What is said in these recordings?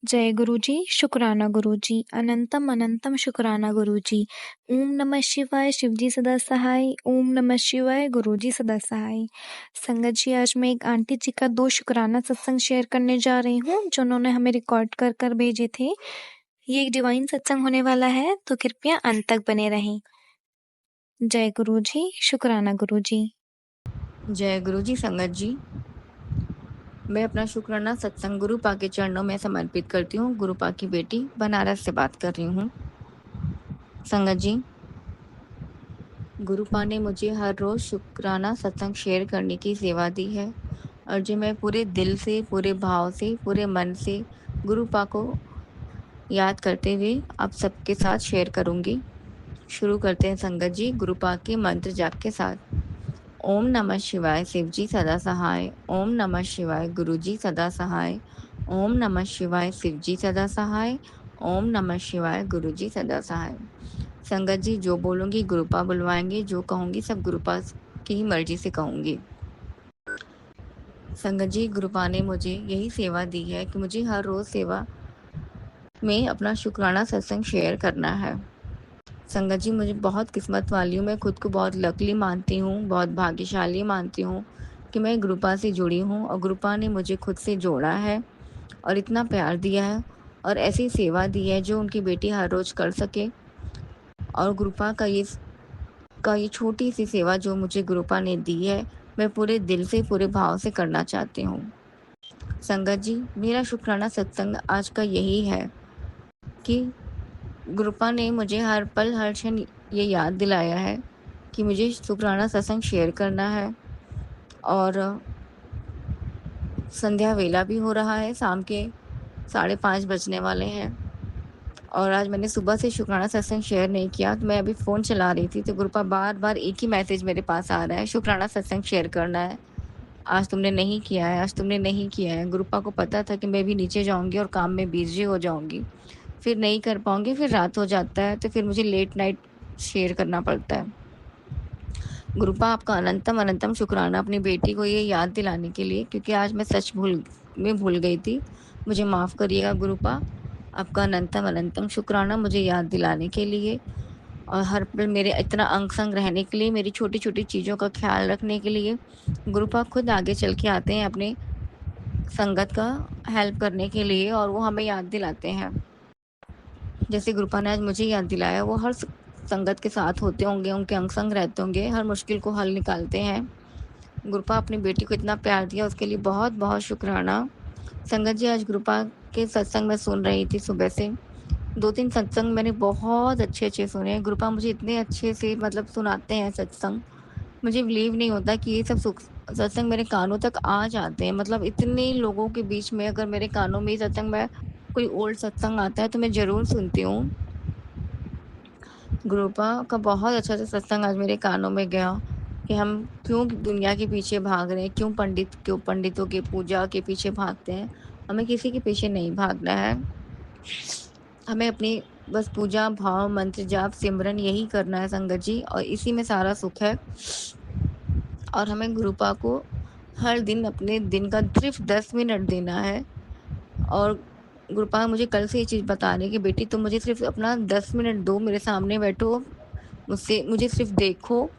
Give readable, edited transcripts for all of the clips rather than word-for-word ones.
जय गुरुजी, शुक्राना गुरुजी, अनंतम अनंतम शुक्राना गुरुजी। ओम नमः शिवाय, शिवजी सदा सहाय। ओम नमः शिवाय, गुरुजी सदा सहाय। संगत जी, आज मैं एक आंटी जी का 2 शुक्राना सत्संग शेयर करने जा रही हूँ, जो उन्होंने हमें रिकॉर्ड कर कर भेजे थे। ये एक डिवाइन सत्संग होने वाला है, तो कृपया अंत तक बने रहें। जय गुरुजी, शुक्राना गुरुजी। जय गुरु जी। संगत जी, मैं अपना शुक्राना सत्संग गुरु पा के चरणों में समर्पित करती हूँ। गुरु पा की बेटी बनारस से बात कर रही हूँ। संगत जी, गुरु पा ने मुझे हर रोज़ शुक्राना सत्संग शेयर करने की सेवा दी है और जो मैं पूरे दिल से, पूरे भाव से, पूरे मन से गुरु पा को याद करते हुए आप सबके साथ शेयर करूँगी। शुरू करते हैं संगत जी, गुरु पा के मंत्र जाप के साथ। ओम नमः शिवाय, शिवजी सदा सहाय। ओम नमः शिवाय, गुरुजी सदा सहाय। ओम नमः शिवाय, शिवजी सदा सहाय। ओम नमः शिवाय, गुरुजी सदा सहाय। संगत जी, जो बोलूँगी गुरुपा बुलवाएंगे, जो कहूँगी सब गुरुपा की ही मर्जी से कहूँगी। संगत जी, गुरुपा ने मुझे यही सेवा दी है कि मुझे हर रोज़ सेवा में अपना शुक्राना सत्संग शेयर करना है। संगत जी, मुझे बहुत किस्मत वाली हूँ, मैं खुद को बहुत लकली मानती हूँ, बहुत भाग्यशाली मानती हूँ कि मैं गुरुपा से जुड़ी हूँ और गुरुपा ने मुझे खुद से जोड़ा है और इतना प्यार दिया है और ऐसी सेवा दी है जो उनकी बेटी हर रोज़ कर सके। और गुरुपा का ये छोटी सी सेवा जो मुझे गुरुपा ने दी है, मैं पूरे दिल से, पूरे भाव से करना चाहती हूँ। संगत जी, मेरा शुक्राना सत्संग आज का यही है कि गुरुपा ने मुझे हर पल हर क्षण ये याद दिलाया है कि मुझे शुक्राना सत्संग शेयर करना है। और संध्या वेला भी हो रहा है, शाम के 5:30 बजने वाले हैं और आज मैंने सुबह से शुक्राना सत्संग शेयर नहीं किया। तो मैं अभी फ़ोन चला रही थी तो गुरुपा बार-बार एक ही मैसेज मेरे पास आ रहा है, शुक्राना सत्संग शेयर करना है। आज तुमने नहीं किया है, आज तुमने नहीं किया है। गुरुपा को पता था कि मैं भी नीचे जाऊँगी और काम में बिज़ी हो जाऊँगी। फिर नहीं कर पाऊँगी, फिर रात हो जाता है तो फिर मुझे लेट नाइट शेयर करना पड़ता है। गुरुपा, आपका अनंतम अनंतम शुक्राना अपनी बेटी को ये याद दिलाने के लिए, क्योंकि आज मैं सच भूल गई थी। मुझे माफ़ करिएगा गुरुपा। आपका अनंतम अनंतम शुक्राना मुझे याद दिलाने के लिए और हर पल मेरे इतना अंग-संग रहने के लिए, मेरी छोटी-छोटी चीज़ों का ख़्याल रखने के लिए। गुरुपा खुद आगे चल के आते हैं अपने संगत का हेल्प करने के लिए और वो हमें याद दिलाते हैं। जैसे गुरुपा ने आज मुझे याद दिलाया, वो हर संगत के साथ होते होंगे, उनके अंग-संग रहते होंगे, हर मुश्किल को हल निकालते हैं। गुरुपा अपनी बेटी को इतना प्यार दिया, उसके लिए बहुत-बहुत शुक्राना। संगत जी, आज गुरुपा के सत्संग मैं सुन रही थी सुबह से। 2-3 सत्संग मैंने बहुत अच्छे-अच्छे सुने हैं। गुरुपा मुझे इतने अच्छे से मतलब सुनाते हैं सत्संग, मुझे बिलीव नहीं होता कि ये सब सत्संग मेरे कानों तक आ जाते हैं। मतलब इतने लोगों के बीच में अगर मेरे कानों में ये सत्संग में कोई ओल्ड सत्संग आता है तो मैं ज़रूर सुनती हूँ। गुरुपा का बहुत अच्छा सा सत्संग आज मेरे कानों में गया कि हम क्यों दुनिया के पीछे भाग रहे हैं, क्यों पंडितों के पूजा के पीछे भागते हैं। हमें किसी के पीछे नहीं भागना है। हमें अपनी बस पूजा, भाव, मंत्र जाप, सिमरन यही करना है संगत जी, और इसी में सारा सुख है। और हमें गुरुपा को हर दिन अपने दिन का सिर्फ 10 मिनट देना है। और गुरुपा मुझे कल से ये चीज़ बता रही है कि बेटी तुम मुझे सिर्फ अपना 10 मिनट दो, मेरे सामने बैठो, मुझे सिर्फ देखो,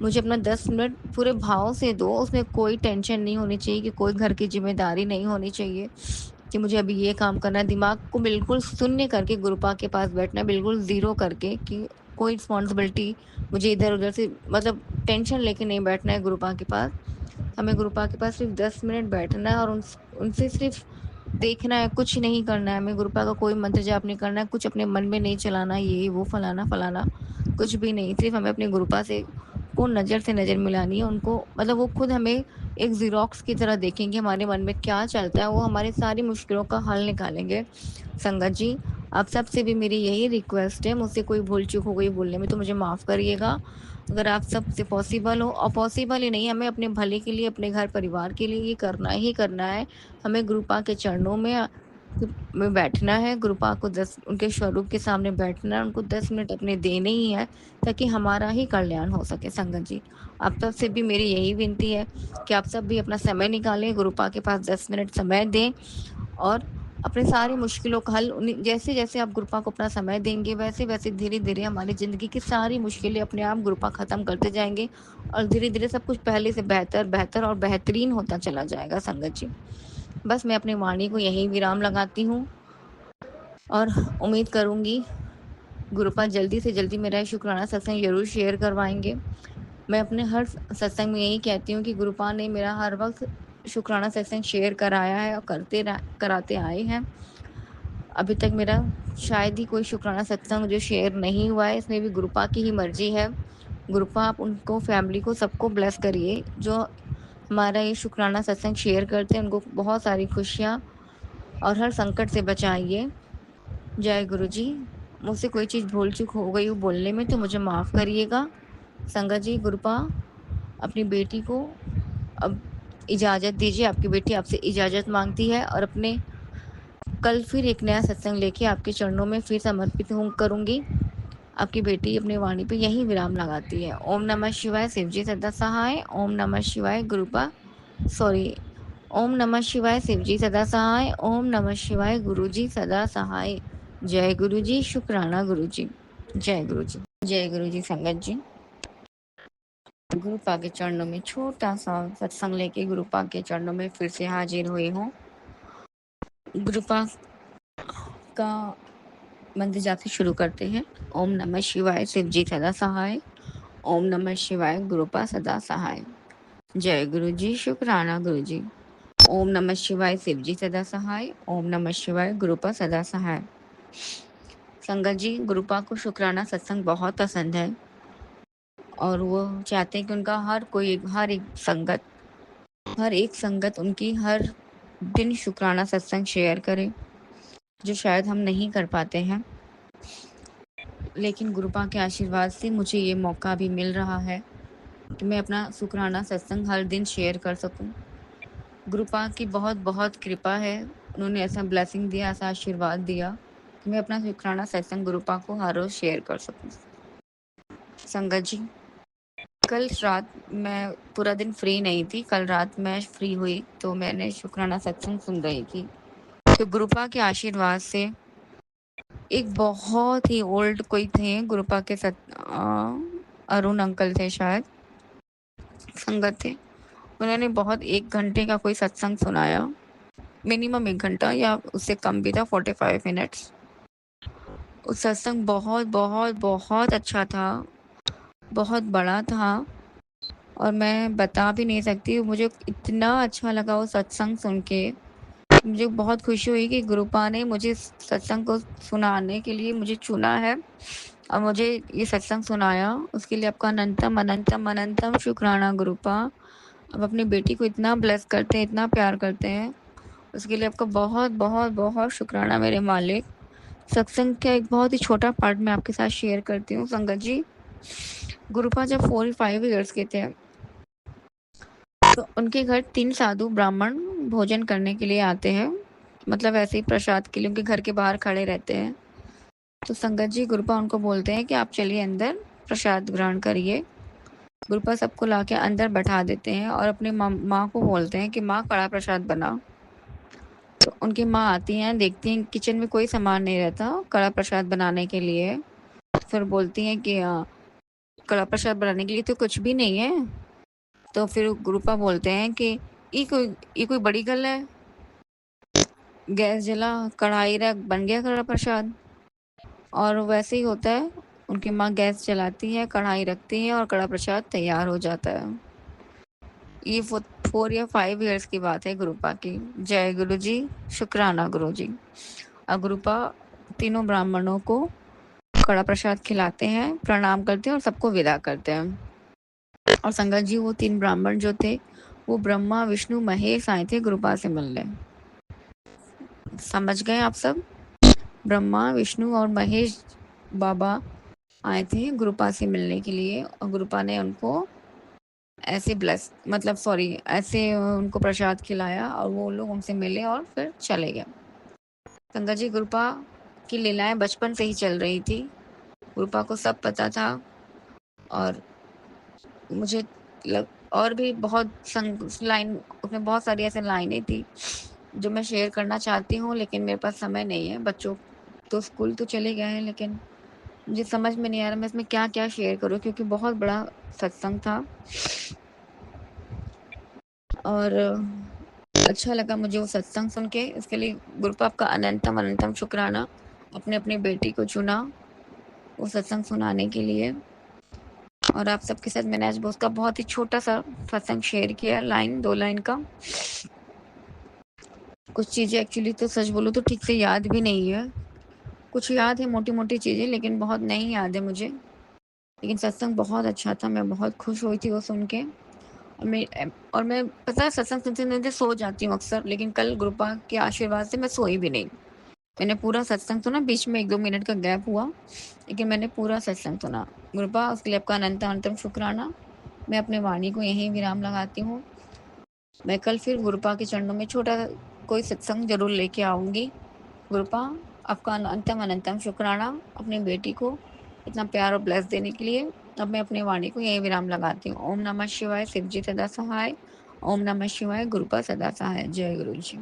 मुझे अपना 10 मिनट पूरे भाव से दो। उसमें कोई टेंशन नहीं होनी चाहिए कि कोई घर की ज़िम्मेदारी नहीं होनी चाहिए कि मुझे अभी ये काम करना है। दिमाग को बिल्कुल शून्य करके गुरुपा के पास बैठना है, बिल्कुल ज़ीरो करके कि कोई रिस्पॉन्सिबिलिटी मुझे इधर-उधर से मतलब टेंशन लेके नहीं बैठना है गुरुपा के पास। हमें गुरुपा के पास सिर्फ 10 मिनट बैठना है और उनसे सिर्फ देखना है, कुछ नहीं करना है। हमें गुरुपा का कोई मंत्र जाप नहीं करना है, कुछ अपने मन में नहीं चलाना, ये वो फलाना-फलाना, कुछ भी नहीं। सिर्फ हमें अपने गुरुपा को नज़र से नज़र मिलानी है। उनको मतलब वो खुद हमें एक ज़ेरॉक्स की तरह देखेंगे, हमारे मन में क्या चलता है, वो हमारी सारी मुश्किलों का हल निकालेंगे। संगत जी, आप सबसे भी मेरी यही रिक्वेस्ट है, मुझसे कोई भूल-चूक हो गई बोलने में तो मुझे माफ़ करिएगा। अगर आप सबसे पॉसिबल हो, और पॉसिबल ही नहीं, हमें अपने भले के लिए, अपने घर परिवार के लिए ये करना ही करना है। हमें गुरुपा के चरणों में बैठना है, गुरुपा को 10 उनके स्वरूप के सामने बैठना है, उनको 10 मिनट अपने देने ही हैं ताकि हमारा ही कल्याण हो सके संगत जी। आप सब से भी मेरी यही विनती है कि आप सब भी अपना समय निकालें, गुरुपा के पास 10 मिनट समय दें और अपने सारी मुश्किलों का हल उन्हीं जैसे जैसे आप गुरुपा को अपना समय देंगे, वैसे वैसे धीरे धीरे हमारी ज़िंदगी की सारी मुश्किलें अपने आप गुरुपा ख़त्म करते जाएंगे और धीरे धीरे सब कुछ पहले से बेहतर बेहतर और बेहतरीन होता चला जाएगा संगत जी। बस मैं अपनी वाणी को यहीं विराम लगाती हूँ और उम्मीद करूँगी गुरुपा जल्दी से जल्दी मेरा ये शुक्राना सत्संग ज़रूर शेयर करवाएंगे। मैं अपने हर सत्संग में यही कहती हूँ कि गुरुपा ने मेरा हर वक्त शुक्राना सत्संग शेयर कराया है और कराते आए हैं। अभी तक मेरा शायद ही कोई शुक्राना सत्संग जो शेयर नहीं हुआ है, इसमें भी गुरुपा की ही मर्जी है। गुरुपा आप उनको फैमिली को सबको ब्लेस करिए जो हमारा ये शुक्राना सत्संग शेयर करते हैं, उनको बहुत सारी खुशियाँ और हर संकट से बचाइए। जय गुरु जी। मुझसे कोई चीज़ भूल चूक हो गई हो बोलने में तो मुझे माफ़ करिएगा। संगत जी, गुरुपा अपनी बेटी को अब इजाज़त दीजिए, आपकी बेटी आपसे इजाज़त मांगती है और अपने कल फिर एक नया सत्संग लेके आपके चरणों में फिर समर्पित हूँ करूँगी। आपकी बेटी अपनी वाणी पे यहीं विराम लगाती है। ओम नमः शिवाय, शिवजी सदा सहाय। ओम नमः शिवाय, गुरुपा सॉरी ओम नमः शिवाय, शिवजी सदा सहाय। ओम नमः शिवाय, गुरुजी सदा सहाय। जय गुरु जी, शुक्राना गुरु जी। जय गुरु जी। जय गुरु जी। संगत जी, गुरुपा के चरणों में छोटा सा सत्संग लेके गुरुपा के चरणों में फिर से हाजिर हुई हूँ। गुरुपा का मंत्र जाप से शुरू करते हैं। ओम नमः शिवाय, शिवजी सदा सहाय। ओम नमः शिवाय, गुरुपा सदा सहाय। जय गुरु जी, शुक्राना गुरु जी। ओम नमः शिवाय, शिवजी सदा सहाय। ओम नमः शिवाय, गुरुपा सदा सहाय। संगत जी, गुरुपा को शुक्राना सत्संग बहुत पसंद है और वो चाहते हैं कि उनका हर एक संगत उनकी हर दिन शुक्राना सत्संग शेयर करे, जो शायद हम नहीं कर पाते हैं। लेकिन गुरुपा के आशीर्वाद से मुझे ये मौका भी मिल रहा है कि मैं अपना शुक्राना सत्संग हर दिन शेयर कर सकूं। गुरुपा की बहुत बहुत कृपा है, उन्होंने ऐसा ब्लेसिंग दिया, ऐसा आशीर्वाद दिया कि मैं अपना शुक्राना सत्संग गुरुपा को हर रोज़ शेयर कर सकूं। संगत जी, कल रात मैं पूरा दिन फ्री नहीं थी। कल रात मैं फ्री हुई तो मैंने शुक्राना सत्संग सुन रही थी। तो गुरुपा के आशीर्वाद से एक बहुत ही ओल्ड कोई थे गुरुपा के अरुण अंकल थे शायद, संगत थे। उन्होंने बहुत 1 घंटे का कोई सत्संग सुनाया, मिनिमम 1 घंटा या उससे कम भी था, 45 मिनट्स। उस सत्संग बहुत बहुत बहुत अच्छा था, बहुत बड़ा था और मैं बता भी नहीं सकती। मुझे इतना अच्छा लगा वो सत्संग सुन के, मुझे बहुत खुशी हुई कि गुरुपा ने मुझे इस सत्संग को सुनाने के लिए मुझे चुना है और मुझे ये सत्संग सुनाया। उसके लिए आपका अनंतम अनंतम अनंतम शुक्राना गुरुपा। आप अपनी बेटी को इतना ब्लेस करते हैं, इतना प्यार करते हैं, उसके लिए आपका बहुत बहुत बहुत शुक्राना मेरे मालिक। सत्संग का एक बहुत ही छोटा पार्ट मैं आपके साथ शेयर करती हूँ। संगत जी, गुरुपा जब 4-5 ईयर्स के थे तो उनके घर 3 साधु ब्राह्मण भोजन करने के लिए आते हैं, मतलब ऐसे ही प्रसाद के लिए उनके घर के बाहर खड़े रहते हैं। तो संगत जी, गुरुपा उनको बोलते हैं कि आप चलिए अंदर प्रसाद ग्रहण करिए। गुरुपा सबको लाके अंदर बैठा देते हैं और अपने माँ को बोलते हैं कि माँ, कड़ा प्रसाद बनाओ। तो उनकी माँ आती हैं, देखती हैं किचन में कोई सामान नहीं रहता कड़ा प्रसाद बनाने के लिए। फिर बोलती हैं कि कड़ा प्रसाद बनाने के लिए तो कुछ भी नहीं है। तो फिर गुरुपा बोलते हैं कि ये कोई बड़ी गल है, गैस जला, कढ़ाई रख, बन गया कड़ा प्रसाद। और वैसे ही होता है, उनकी माँ गैस जलाती है, कढ़ाई रखती है और कड़ा प्रसाद तैयार हो जाता है। ये 4 या 5 ईयर्स की बात है गुरुपा की। जय गुरु जी, शुक्राना गुरु जी। और गुरुपा तीनों ब्राह्मणों को कड़ा प्रसाद खिलाते हैं, प्रणाम करते हैं और सबको विदा करते हैं। और संगत जी, वो 3 ब्राह्मण जो थे वो ब्रह्मा विष्णु महेश आए थे गुरुपा से मिलने। समझ गए आप सब? ब्रह्मा विष्णु और महेश बाबा आए थे गुरुपा से मिलने के लिए और गुरुपा ने उनको ऐसे उनको प्रसाद खिलाया और वो लोग उनसे मिले और फिर चले गए। संगत जी, गुरुपा की लीलाएं बचपन से ही चल रही थी, गुरुपा को सब पता था। और मुझे और भी बहुत लाइन, उसमें बहुत सारी ऐसे लाइनें थी जो मैं शेयर करना चाहती हूँ, लेकिन मेरे पास समय नहीं है। बच्चों तो स्कूल तो चले गए हैं, लेकिन मुझे समझ में नहीं आ रहा मैं इसमें क्या-क्या शेयर करूँ, क्योंकि बहुत बड़ा सत्संग था और अच्छा लगा मुझे वो सत्संग सुन के। इसके लिए गुरु पाप का अनंतम-अनंतम शुक्राना। अपनी बेटी को चुना वो सत्संग सुनाने के लिए, और आप सबके साथ मैंने आज उसका बहुत ही छोटा-सा सत्संग शेयर किया, लाइन 2 लाइन का। कुछ चीज़ें एक्चुअली तो सच बोलूँ तो ठीक से याद भी नहीं है। कुछ याद है मोटी-मोटी चीज़ें, लेकिन बहुत नहीं याद है मुझे। लेकिन सत्संग बहुत अच्छा था, मैं बहुत खुश हुई थी वो सुन के। और मैं पता है सत्संग सुनते-सुनते सो जाती हूँ अक्सर, लेकिन कल गुरुपा के आशीर्वाद से मैं सोई भी नहीं। मैंने पूरा सत्संग सुना, बीच में 1-2 मिनट का गैप हुआ, लेकिन मैंने पूरा सत्संग सुना। गुरुपा उसके लिए आपका अनंत-अनंतम शुक्राना। मैं अपनी वाणी को यहीं विराम लगाती हूँ। मैं कल फिर गुरुपा के चरणों में छोटा कोई सत्संग ज़रूर लेके आऊँगी। गुरुपा आपका अनंतम अनंतम शुक्राना अपनी बेटी को इतना प्यार और ब्लेस देने के लिए। अब मैं अपनी वाणी को यहीं विराम लगाती हूँ। ओम नमः शिवाय, शिव जी सदा सहाय। ओम नमः शिवाय, गुरुपा सदा सहाय। जय गुरु जी।